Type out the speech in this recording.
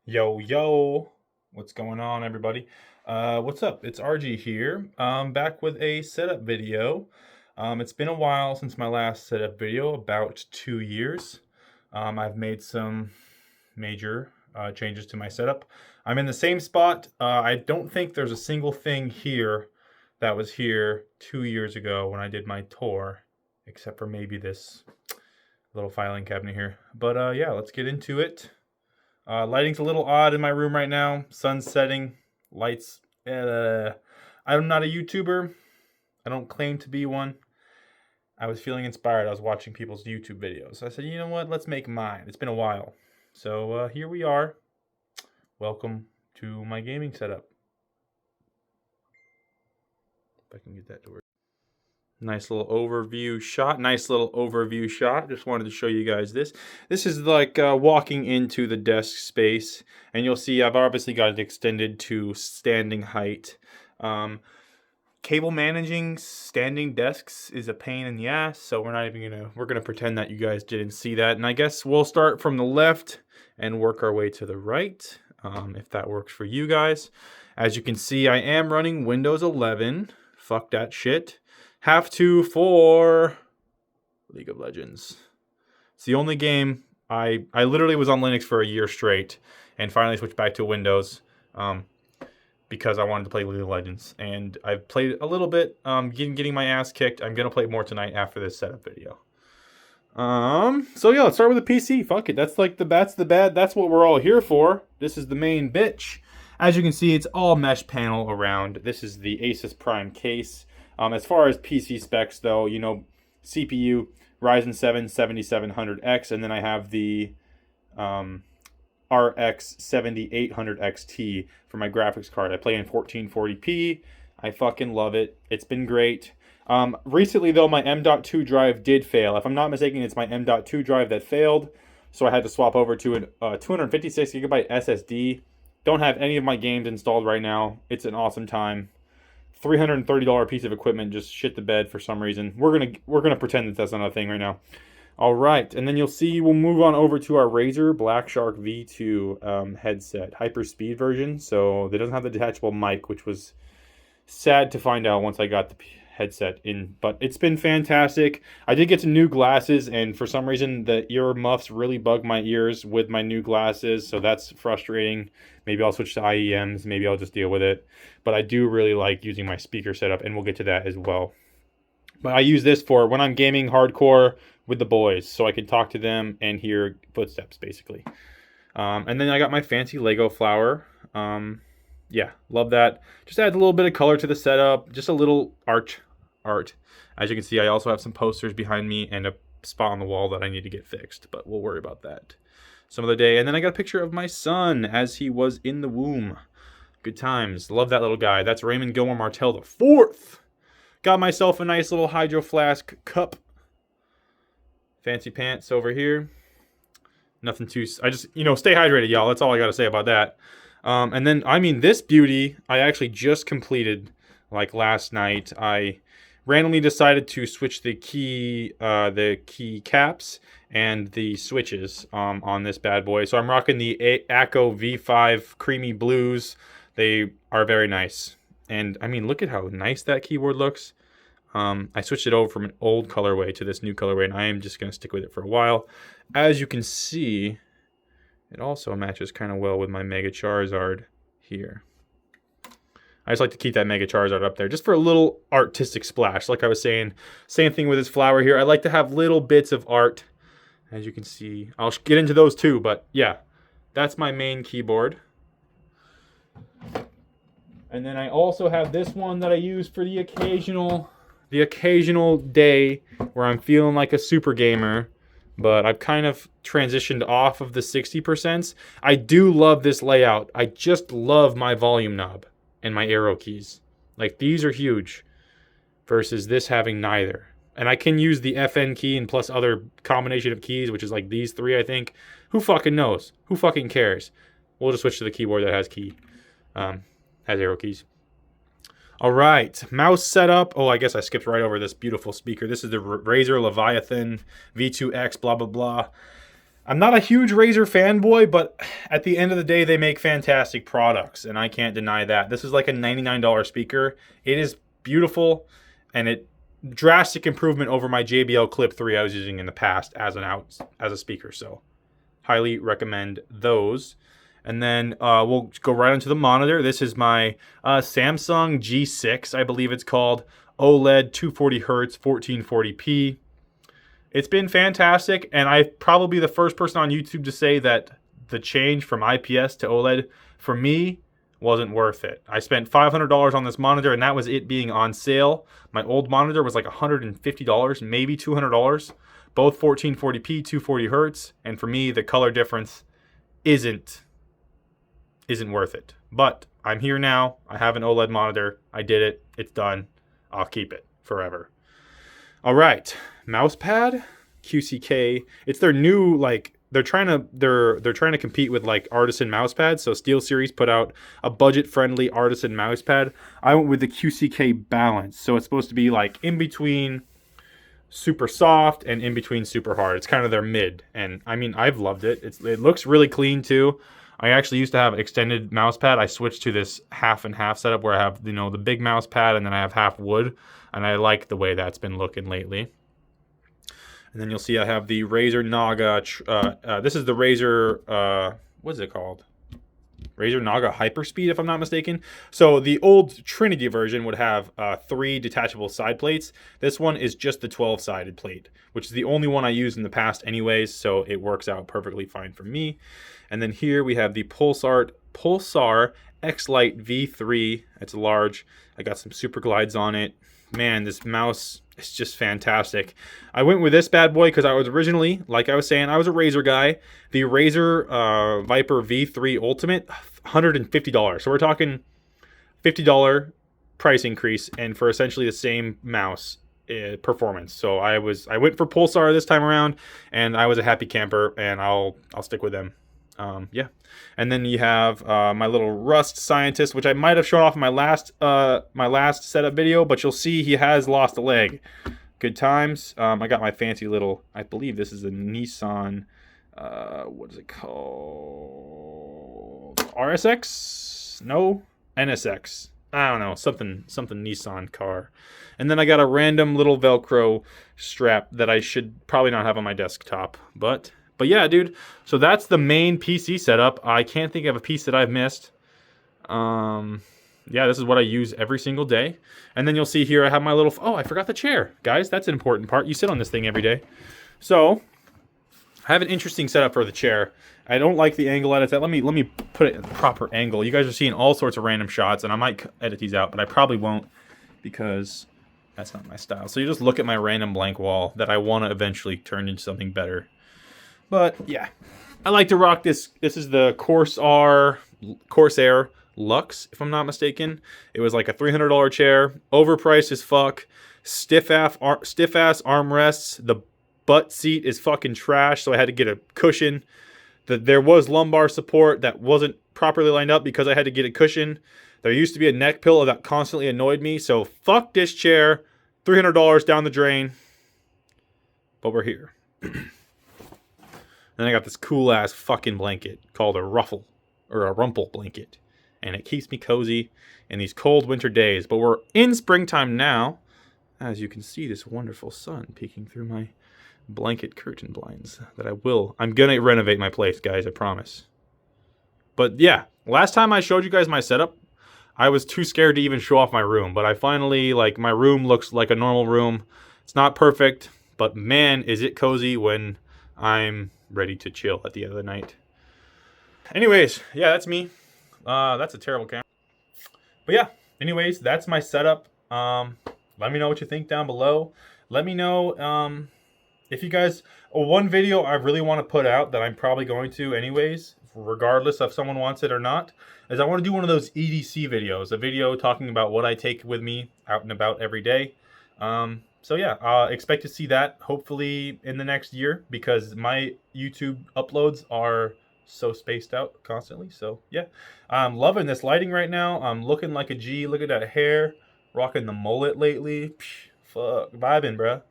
Yo, yo, what's going on, everybody? What's up? It's RG here. Back with a setup video. It's been a while since my last setup video, about 2 years. I've made some major changes to my setup. I'm in the same spot. I don't think there's a single thing here that was here 2 years ago when I did my tour, except for maybe this little filing cabinet here. But yeah, let's get into it. Lighting's a little odd in my room right now. Sun's setting. Lights. I'm not a YouTuber. I don't claim to be one. I was feeling inspired. I was watching people's YouTube videos. I said, you know what? Let's make mine. It's been a while. So here we are. Welcome to my gaming setup. If I can get that to work. Nice little overview shot. Just wanted to show you guys this. This is like walking into the desk space, and you'll see I've obviously got it extended to standing height. Cable managing standing desks is a pain in the ass, so we're gonna pretend that you guys didn't see that. And I guess we'll start from the left and work our way to the right, if that works for you guys. As you can see, I am running Windows 11. Fuck that shit. Have to for League of Legends. It's the only game I literally was on Linux for a year straight and finally switched back to Windows because I wanted to play League of Legends. And I've played a little bit, getting my ass kicked. I'm gonna play more tonight after this setup video. So yeah, let's start with the PC. Fuck it. That's what we're all here for. This is the main bitch. As you can see, it's all mesh panel around. This is the Asus Prime case. As far as PC specs, though, you know, CPU, Ryzen 7 7700X, and then I have the RX 7800 XT for my graphics card. I play in 1440p. I fucking love it. It's been great. Recently, though, my M.2 drive did fail. If I'm not mistaken, it's my M.2 drive that failed, so I had to swap over to a 256 gigabyte SSD. Don't have any of my games installed right now. It's an awesome time. $330 piece of equipment just shit the bed for some reason. We're gonna pretend that that's not a thing right now. All right, and then you'll see we'll move on over to our Razer Blackshark V2 headset, Hyperspeed version. So it doesn't have the detachable mic, which was sad to find out once I got the headset in. But it's been fantastic. I did get some new glasses, and for some reason the ear muffs really bug my ears with my new glasses, so that's frustrating. Maybe I'll switch to IEMs. Maybe I'll just deal with it. But I do really like using my speaker setup, and we'll get to that as well. But I use this for when I'm gaming hardcore with the boys, so I can talk to them and hear footsteps, basically. And then I got my fancy Lego flower. Yeah, love that. Just adds a little bit of color to the setup. Just a little art. As you can see, I also have some posters behind me and a spot on the wall that I need to get fixed, but we'll worry about that some other day. And then I got a picture of my son as he was in the womb. Good times. Love that little guy. That's Raymond Gilmore Martell IV. Got myself a nice little hydro flask cup. Fancy pants over here. Nothing too... I just, stay hydrated, y'all. That's all I got to say about that. And then, this beauty, I actually just completed, like, last night. I randomly decided to switch the key caps and the switches on this bad boy. So I'm rocking the ACO V5 Creamy Blues. They are very nice. And, look at how nice that keyboard looks. I switched it over from an old colorway to this new colorway, and I am just going to stick with it for a while. As you can see, it also matches kind of well with my Mega Charizard here. I just like to keep that Mega Charizard up there just for a little artistic splash. Like I was saying, same thing with this flower here. I like to have little bits of art. As you can see, I'll get into those too, but yeah, that's my main keyboard. And then I also have this one that I use for the occasional day where I'm feeling like a super gamer, but I've kind of transitioned off of the 60%. I do love this layout. I just love my volume knob and my arrow keys. Like, these are huge versus this having neither. And I can use the FN key and plus other combination of keys, which is like these three, I think. Who fucking knows? Who fucking cares? We'll just switch to the keyboard that has has arrow keys. All right, mouse setup. Oh, I guess I skipped right over this beautiful speaker. This is the Razer Leviathan Xv2, blah, blah, blah. I'm not a huge Razer fanboy, but at the end of the day, they make fantastic products, and I can't deny that. This is like a $99 speaker. It is beautiful, and it drastic improvement over my JBL Clip 3 I was using in the past as a speaker. So highly recommend those. And then we'll go right into the monitor. This is my Samsung G6, I believe it's called. OLED, 240 hertz, 1440p. It's been fantastic, and I'm probably the first person on YouTube to say that the change from IPS to OLED, for me, wasn't worth it. I spent $500 on this monitor, and that was it being on sale. My old monitor was like $150, maybe $200. Both 1440p, 240 hertz, and for me, the color difference isn't worth it. But I'm here now. I have an OLED monitor. I did it. It's done. I'll keep it forever. All right, mousepad, QCK. It's their new, like, they're trying to compete with like Artisan mousepads. So SteelSeries put out a budget-friendly Artisan mousepad. I went with the QCK Balance. So it's supposed to be like in between super soft and in between super hard. It's kind of their mid, and I mean, I've loved it. It looks really clean too. I actually used to have extended mouse pad. I switched to this half and half setup where I have, you know, the big mouse pad and then I have half wood, and I like the way that's been looking lately. And then you'll see I have the Razer Naga. This is the Razer, what is it called? Razer Naga Hyperspeed, if I'm not mistaken. So the old Trinity version would have 3 detachable side plates. This one is just the 12-sided plate, which is the only one I used in the past anyways, so it works out perfectly fine for me. And then here we have the Pulsar xLite V3. It's large. I got some super glides on it. Man, this mouse is just fantastic. I went with this bad boy because I was originally, like I was saying, I was a Razer guy. The Razer Viper V3 Ultimate, $150. So we're talking $50 price increase, and for essentially the same mouse performance. So I went for Pulsar this time around, and I was a happy camper, and I'll stick with them. Yeah. And then you have my little Rust Scientist, which I might have shown off in my last setup video, but you'll see he has lost a leg. Good times. I got my fancy little, I believe this is a Nissan, what is it called? RSX? No? NSX. I don't know, something Nissan car. And then I got a random little Velcro strap that I should probably not have on my desktop, but yeah, dude, so that's the main PC setup. I can't think of a piece that I've missed. Yeah, this is what I use every single day. And then you'll see here I have my little, oh, I forgot the chair. Guys, that's an important part. You sit on this thing every day. So I have an interesting setup for the chair. I don't like the angle edits. Let me put it in the proper angle. You guys are seeing all sorts of random shots, and I might edit these out, but I probably won't because that's not my style. So you just look at my random blank wall that I want to eventually turn into something better. But yeah, I like to rock this. This is the Corsair Lux, if I'm not mistaken. It was like a $300 chair, overpriced as fuck, stiff ass armrests. The butt seat is fucking trash, so I had to get a cushion. There was lumbar support that wasn't properly lined up because I had to get a cushion. There used to be a neck pillow that constantly annoyed me, so fuck this chair. $300 down the drain. But we're here. Then I got this cool ass fucking blanket called a Rumple blanket, and it keeps me cozy in these cold winter days. But we're in springtime now, as you can see this wonderful sun peeking through my blanket curtain blinds. I'm gonna renovate my place, guys, I promise. But yeah, last time I showed you guys my setup, I was too scared to even show off my room. But I finally, like, my room looks like a normal room. It's not perfect, but man, is it cozy when I'm ready to chill at the end of the night. Anyways, yeah, that's me. That's a terrible camera. But yeah, anyways, that's my setup. Let me know what you think down below. Let me know if you guys, one video I really want to put out that I'm probably going to anyways, regardless if someone wants it or not, is I want to do one of those EDC videos, a video talking about what I take with me out and about every day. So yeah, expect to see that hopefully in the next year because my YouTube uploads are so spaced out constantly. So yeah, I'm loving this lighting right now. I'm looking like a G. Look at that hair. Rocking the mullet lately. Psh, fuck, vibing, bruh.